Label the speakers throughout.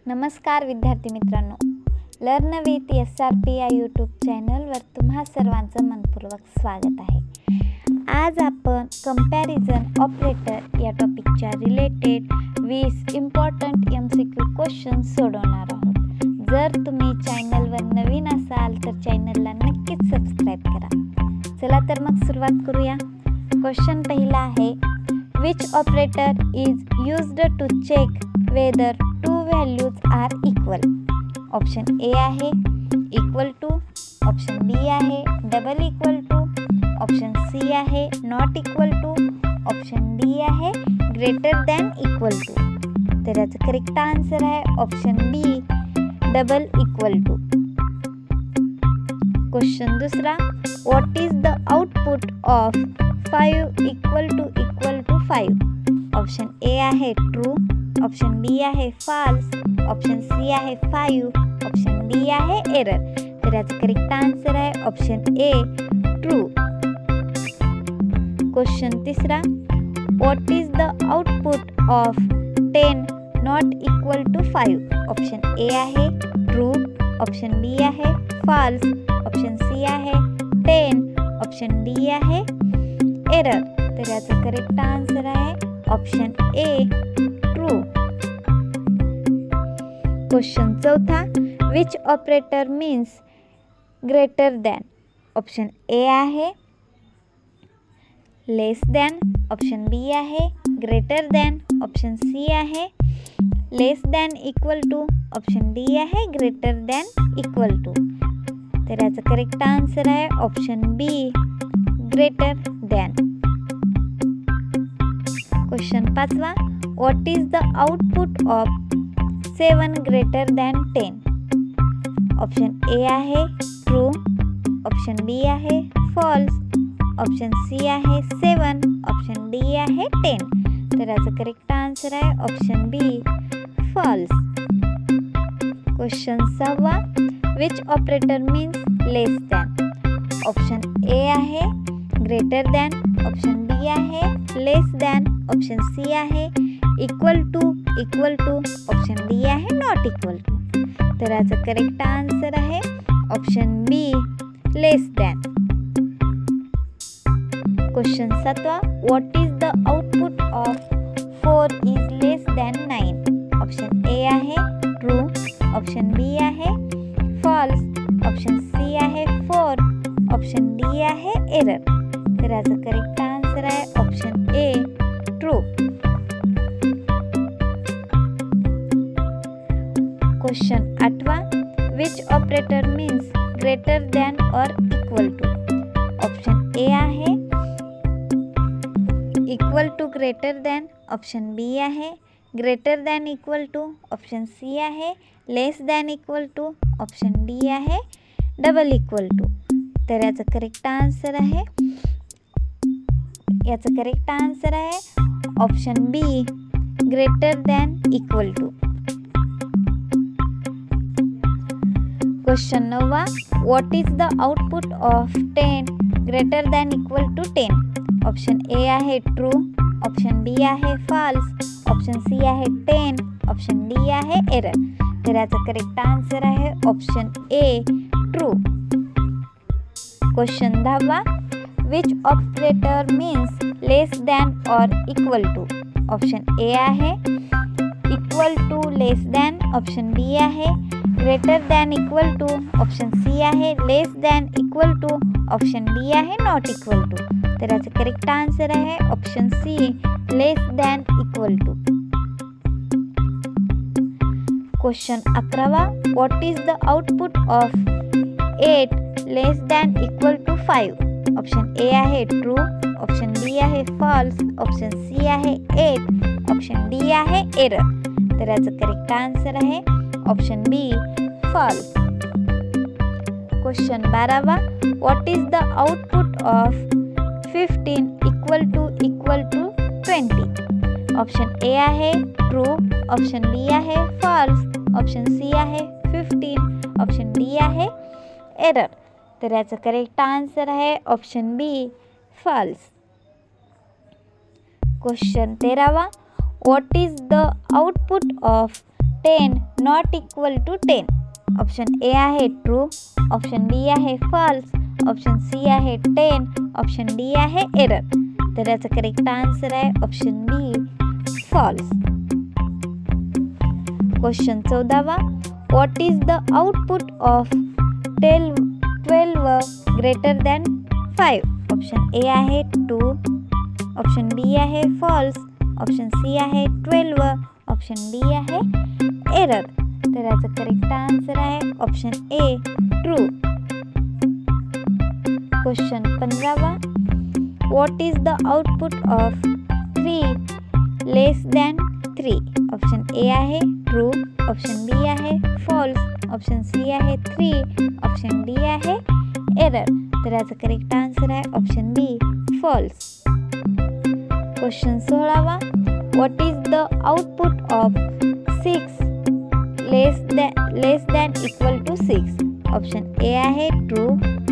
Speaker 1: नमस्कार विद्यार्थी मित्रांनो, लर्न विथ SRP या यूट्यूब चॅनलवर तुम्हा सर्वांचं मनपूर्वक स्वागत आहे. आज आपण कंपॅरिझन ऑपरेटर या टॉपिकच्या रिलेटेड 20 इम्पॉर्टंट MCQ क्वेश्चन्स सोडवणार आहोत. जर तुम्ही चॅनलवर नवीन असाल तर चॅनलला नक्कीच सबस्क्राईब करा. चला तर मग सुरुवात करूया. क्वेश्चन पहिला आहे, which operator is used to check whether two values are equal. Option A आहे इक्वल टू, ऑप्शन बी आहे double equal to, option C आहे not equal to, option D आहे ग्रेटर दॅन इक्वल टू. तर याचा correct answer आहे option B double equal to. Question दुसरा, what is the output of 5 equal to 5. Option A आहे true, option B आहे false, option C आहे 5, option D आहे error. तर याचा करेक्ट आन्सर आहे ऑप्शन ए ट्रू. क्वेश्चन तिसरा, what is the output of 10 not equal to 5. Option A आहे true, option B आहे फॉल्स, ऑप्शन सी आहे 10, ऑप्शन डी आहे एरर. तर याचा करेक्ट आन्सर आहे ऑप्शन ए ट्रू. क्वेश्चन चौथा, which operator means greater than. Option A आहे less than, option B आहे ग्रेटर दॅन, ऑप्शन सी आहे less than equal to, option D आहे ग्रेटर दॅन इक्वल टू. तर याचा correct answer आहे option B greater than. Question पाचवा, what is the output of 7 greater than 10. Option A आहे true, option B आहे false, option C आहे 7, option D आहे 10. तर याचा करेक्ट आन्सर आहे ऑप्शन बी फॉल्स. क्वेश्चन सहावा, which operator means less than. Option A आहे ग्रेटर दॅन, ऑप्शन बी आहे लेस दॅन, ऑप्शन सी आहे इक्वल टू, ऑप्शन डी आहे नॉट इक्वल टू. तर याचा करेक्ट आन्सर आहे option B less than. Question सातवा, what is the output of 4 is less than 9. Option A आहे true, option B आहे false, option C आहे 4, option D आहे error. तर याचा करेक्ट आन्सर आहे ऑप्शन ए ट्रू. क्वेश्चन आठवा, which operator means greater than or equal to. Option A आहे equal to greater than, option B आहे greater than equal to, option C आहे less than equal to, option D आहे double equal to. तर याचा correct answer आहे option B greater than equal to. Question नववा, what is the output of 10 greater than equal to 10. Option A आहे true, option B आहे false, option C आहे 10, option D आहे error. तर याचा करेक्ट आन्सर आहे option A true. Question 10वा, which operator means less than or equal to. Option A आहे equal to less than, option B आहे greater than equal to, option C आहे less than equal to, option D आहे not equal to. तर याचं correct answer आहे option C less than equal to. Question 11वा, what is the output of 8 less than equal to 5. Option A आहे true, option B आहे false, option C आहे 8, option D आहे error. तर याचं करेक्ट आन्सर आहे option B false. Question 12वा, what is the output of 15 equal to 20. Option A आहे true, option B आहे फॉल्स, ऑप्शन सी आहे 15, ऑप्शन डी आहे एरर. तर याचं करेक्ट आन्सर आहे ऑप्शन बी फॉल्स. क्वेश्चन 13वा, what is the output of 10 not equal to 10. Option A आहे true, option B आहे फॉल्स, ऑप्शन सी आहे 10, ऑप्शन डी आहे एरर. तर याचा करेक्ट आन्सर आहे option B false. Question 14. What is the output of 12 greater than 5. Option A आहे 2, option B आहे false, option C आहे 12, ऑप्शन डी आहे एरर. तर याचा करेक्ट आन्सर आहे option A true. Question 15. What is the output of 3 less than 3. Option A आहे true, option B आहे false, option C आहे 3, ऑप्शन डी आहे एरर. तर याचा करेक्ट आन्सर आहे option B false. Question 16. What is the output of 6 less than equal to 6. Option A आहे true,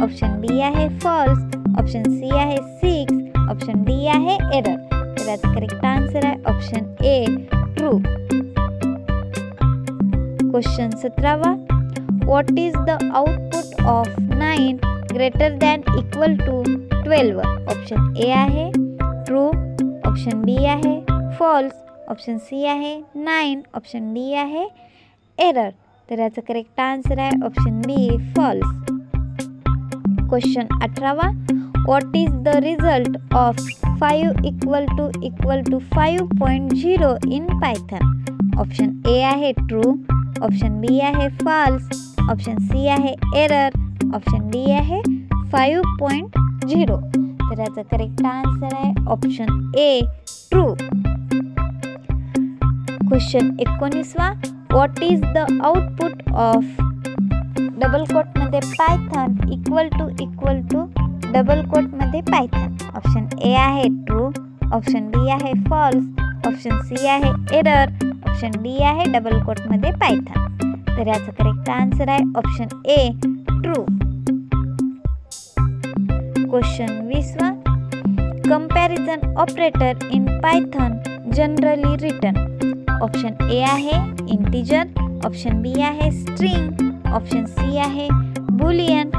Speaker 1: option B आहे false, option C आहे 6, option D आहे error. तर याचा करेक्ट आन्सर आहे option A true. Question 17. What is the output of 9 greater than equal to 12. Option A आहे true, option B आहे false, option C आहे 9, option D आहे error. तर याचा करेक्ट आन्सर आहे option B false. Question 18. What is the result of 5 equal to 5.0 in Python. Option A आहे true, option B आहे false, option C आहे error, option D आहे 5.0. तर याचा करेक्ट आन्सर आहे option A true. Question 19. What is the output of double कोटमध्ये Python equal to double कोटमध्ये Python. Option A आहे ट्रू, ऑप्शन बी आहे फॉल्स, ऑप्शन सी आहे एरर, ऑप्शन डी आहे डबल कोटमध्ये पायथन. तर याचा करेक्ट आन्सर आहे option A true. Question 20. Comparison operator in Python generally written. Option A आहे इंटिजर, ऑप्शन बी आहे स्ट्रिंग, ऑप्शन सी आहे बुलियन,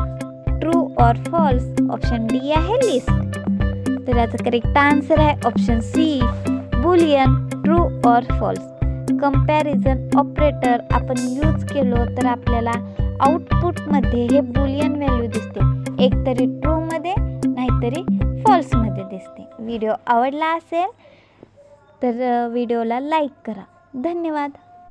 Speaker 1: ट्रू और फॉल्स, ऑप्शन डी आहे लिस्ट. तर याचा करेक्ट आन्सर आहे ऑप्शन सी बुलियन, ट्रू और फॉल्स. कंपॅरिझन ऑपरेटर आपण यूज केलो तर आपल्याला आउटपुटमध्ये हे बुलियन व्हॅल्यू दिसते, एकतरी ट्रूमध्ये नाहीतरी फॉल्समध्ये दिसते. व्हिडिओ आवडला असेल तर व्हिडिओला लाईक करा. धन्यवाद.